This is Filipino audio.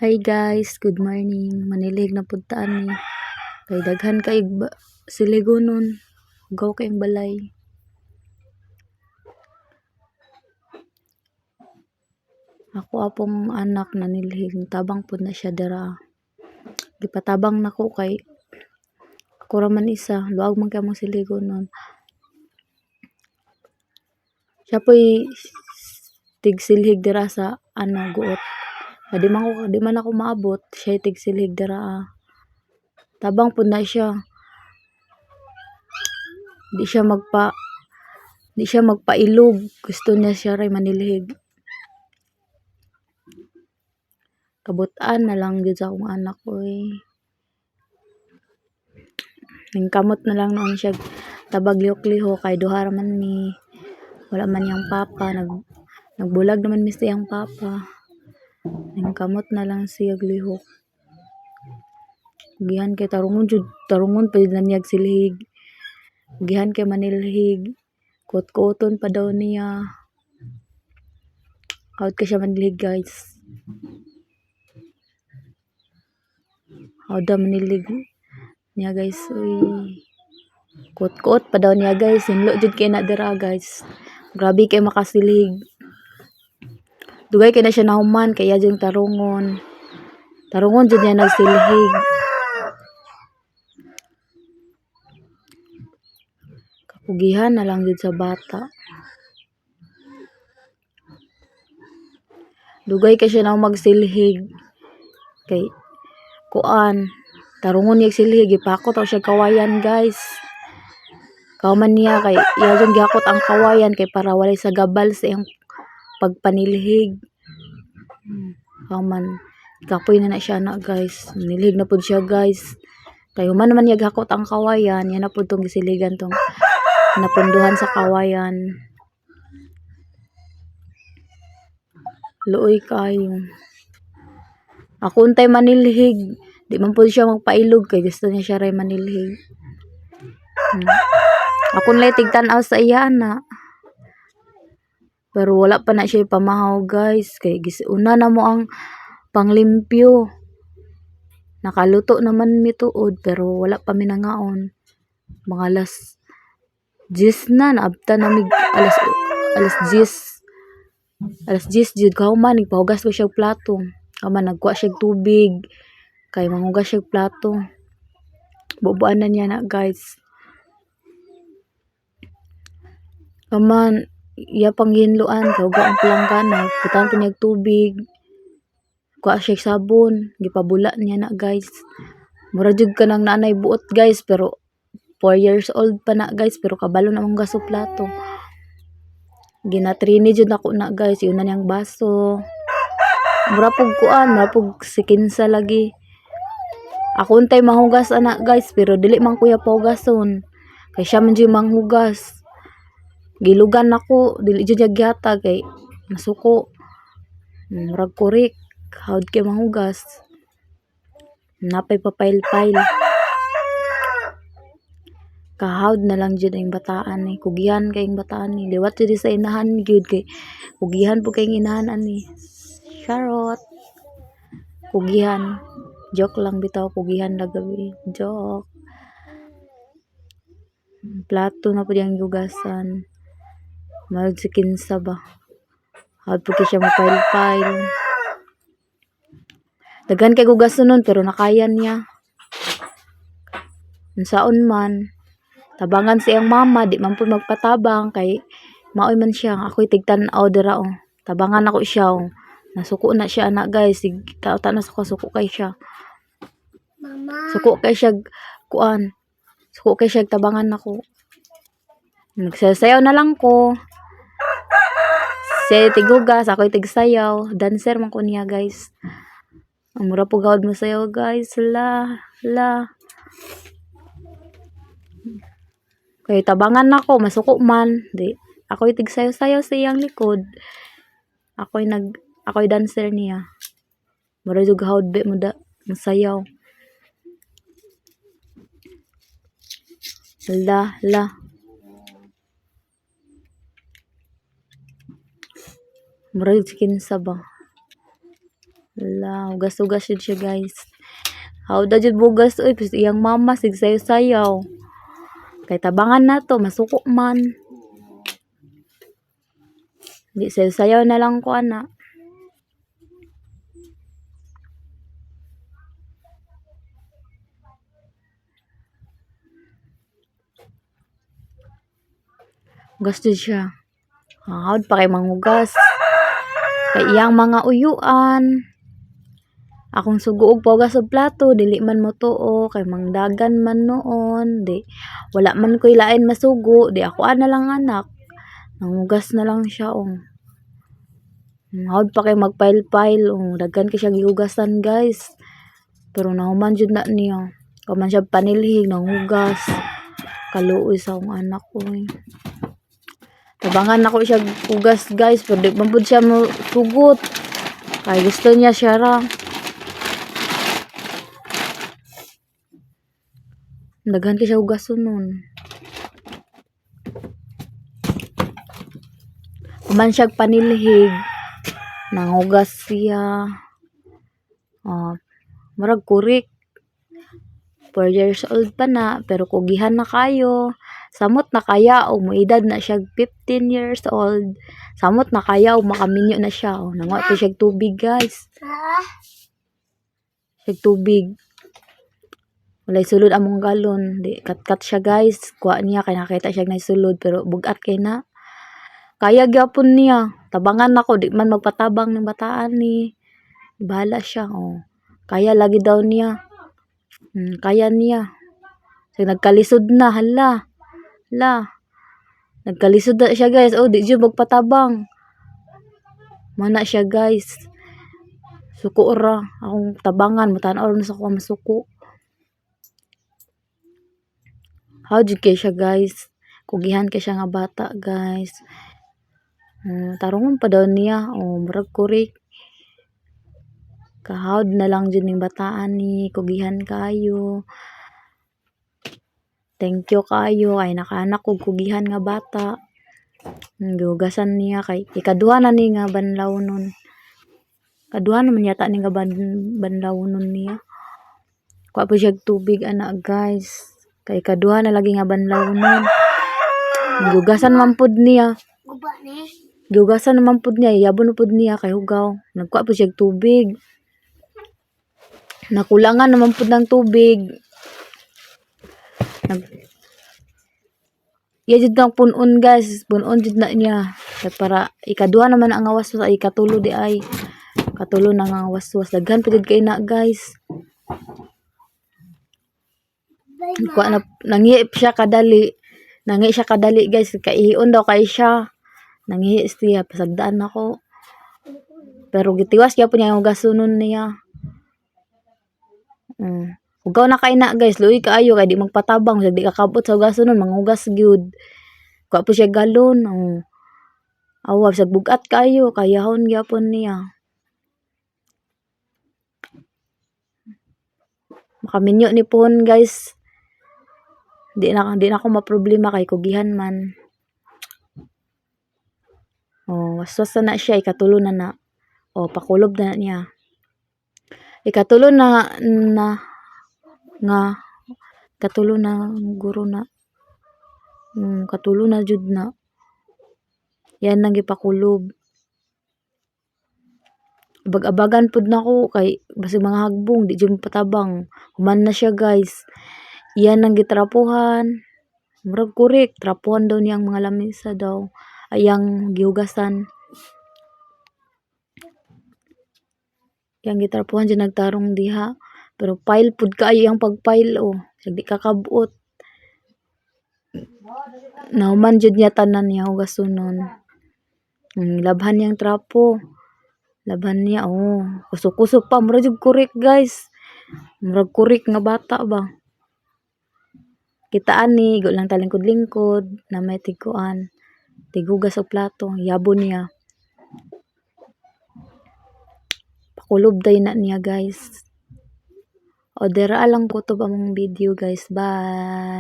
Hi guys, good morning. Manilig na puntaan ni. Kay daghan kay siligonon. Gaw kayong balay. Ako apong anak na nilhig. Tabang po na siya dira. Gipatabang nako kay ako raman isa. Luag man kay mong siligonon. Siya po'y tigsilhig dira sa guot. Di man ako maabot. Siya tigsilhig dira. Tabang po na siya. Di siya magpailog. Gusto niya siya ray manilhig. Kabutaan na lang dito sa akong anak ko Ningkamot na lang noon siya tabag lihok-liho kay duha man mi. Wala man yang papa. Nagbulag naman mi siyang papa. Ningkamot na lang siya lihok. Gihan kay tarungon pa na niyag silhig. Gihan kay manilhig. Kot-koton pa daw niya. Out ka siya manilhig guys. Out daw manilhig niya guys. Kot-kot pa daw niya guys. Hinlo jud kay na dira guys. Grabe kay makasilhig. Dugay kay na siya nahuman kaya jud tarungon. Tarungon jud niya nagsilhig. Kapugihan na lang jud sa bata. Dugay kay siya na magsilhig. Kay kuan. Tarungon niya silhig. Ipakot ako siya kawayan guys. Kauman niya kay iya jud gihakot ang kawayan kay para walay sa gabal sa iyang pagpanilhig. Kauman kapoy na siya na guys. Nilhig na pud siya guys. Kay human naman niya gihakot ang kawayan, yan na pud tong gisiligan tong napunduhan sa kawayan. Luoy kayo. Ako untay manilhig. Di man pud siya magpailog kay gusto niya siya ray manilhig. Ako nalay tigtan-aw sa iya na. Pero wala pa na siya pamahaw guys. Kay una na mo ang panglimpyo. Nakaluto naman mi tuod pero wala pa mi nangaon. Mga alas 10 na naabta na mig alas 10. Alas 10 jud kauman nagpahugas ko siya plato. Kauman nagkuha siya tubig kay manghugas siya plato. Bubuan na niya na guys. Kauman iya pang ginluan kay uga ang palanggana, putan pa niya tubig. Kuha siya sabon, gipabula niya na guys. Mura jud ka nang nanay buot guys pero 4 years old pa na guys pero kabalo na mong gaso plato. Ginatrini jud nako na guys, yun na niyang baso. Mura pug kuan, mura pug sikinsa lagi. Ako untay mahugas ana guys pero dili man kuya pahugason. Kay siya man jud manghugas. Gilugan nako, dili jud niya gihatag kay masuko. Murag kurik. Hawd kay mahugas. Napay papail-pail. Kahawd na lang jud ang bataan ni. Kugihan kay ang bataan ni. Liwat jud sa inahan gyud kay kugihan po kay inahan ani. Charot. Kugihan. Joke lang bitaw, kugihan na gabi. Joke. Plato na po diyang yugasan. Magsikinsa ba? Hawd po kay siya mapail-pail. Daghan kay gugason nun pero nakayan niya. Unsaon man. Tabangan siyang mama, di man po magpatabang kay maoy man siya. Ako'y tigtan-aw dira Tabangan ako siya Nasuko na siya anak guys. Tao-tao na suko kay siya. Mama. Suko kay siya kuan. Suko kay siya tabangan ako. Nagsasayaw na lang ko. Siya tigugas, ako'y tigsayaw. Dancer man ko niya guys. Ang mura po gawad mo sayaw guys. La. Kaya tabangan nako, masuko man. Di, ako'y tigsayaw-sayaw sa iyang likod. Ako'y dancer niya. Mura jud gahawad be mo masayaw. La. Mura jud kinsa ba? Wala, hugas-hugas yun siya guys. How da jud bugas oy, pis iyang mama sig sayaw-sayaw. Kay tabangan na to, masuko man. Di sayaw-sayaw na lang ko ana. Hugas jud siya. Hawd pa kay manghugas. Kay iyang mga uyuan. Akong sugo og pawgas og plato, dili man mo tuo kay mangdagan man noon, di wala man koy lain masugo, di ako ana lang anak. Nanghugas na lang siya hawd pa kay magpile-pile daghan kay siya gihugasan guys. Pero nahuman jud na niya. Kaman siya panilhig nanghugas. Kaluoy sa akong anak oy. Tabangan ako siya hugas guys, pero di man pud siya mo sugot. Kay gusto niya siya ra. Daghan kay siya hugason nun. Kuman siya panilhig, nanghugas siya. Murag kurik. 4 years old pa na, pero kugihan na kayo. Samot na kaya o moedad na siya 15 years old. Samot na kaya o makaminyo na siya. Nanguha pa siya tubig guys. Siya tubig. Walay sulod among galon. Di kat-kat siya guys. Kuha niya kay nakita siya naisulod pero bugat kay na. Kaya gyapon niya. Tabangan ako di man magpatabang ng bataan ni. Bahala siya Kaya lagi daw niya. Kaya niya. So, nagkalisod na hala. Nagkalisod na siya guys. Di siya magpatabang. Mana siya guys. Suko ra. Akong tabangan. Matanaw na sa ko masuko. How did kay siya guys? Kugihan kay siya nga bata guys. Tarungon pa daw niya. Murag kurik. Kahawd na lang dyan yung bataan ni. Kugihan kayo. Thank you kayo. Ay nakaanak kong kugihan nga bata. Gihugasan niya kay ikaduha na ni nga banlaw nun. Kaduha naman yata ni nga banlaw nun niya. Kuha po siya tubig anak guys. Kay kaduha na lagi nga banlaw nun. Gihugasan man pud niya. Gihugasan naman pud niya. Yabon pud niya kay hugaw. Nagkuha po siya tubig. Nakulangan naman pud ng tubig. Jud ng punon guys. Punon jud na niya. Kaya para ikaduha naman ang awas ay ikatulo di ay. Katulo na nga awas-was. Daghan pa jud kay na guys. Nangihi siya kadali. Nangihi siya kadali guys. Kaihion daw kay siya. Nangihi siya. Pasagdaan ako. Pero gitiwas kaya po niya yung gasunon niya. Hugaw na kay na guys. Luoy kaayo kay di magpatabang. Di kakabot sa gasunon. Manghugas gyud. Kuha po siya galon. Awa. Sa bugat kaayo. Kayahon gyapon niya. Makaminyo ni pohon guys. Di na ako maproblema kay kugihan man. Waswas na siya. Ikatulo na na. Pakulob na niya. Ikatulo na katulo na guro na. Katulo na jud na. Yan nang gipakulob. Abag-abagan pud nako kay basig mga hagbong di jud patabang. Human na siya guys. Iyan nang gitrapuhan. Murag kurik. Trapuhan daw niyang mga lamisa daw. Ayang gihugasan. Yang gitrapuhan dyan nagtarong diha. Pero pile pud kaayo yung pagpile Di kakabot. Nahuman jud niya tanan niya hugasunon. Labhan niyang trapo. Labhan niya kusok-kusok pa. Murag jud kurik guys. Murag kurik nga bata ba. Kitaan ni. Go lang talingkod-lingkod. Na may tiguan. Tigugas o plato. Yabon niya. Pakulob day na niya guys. Dera lang ko to ba mong video guys. Bye.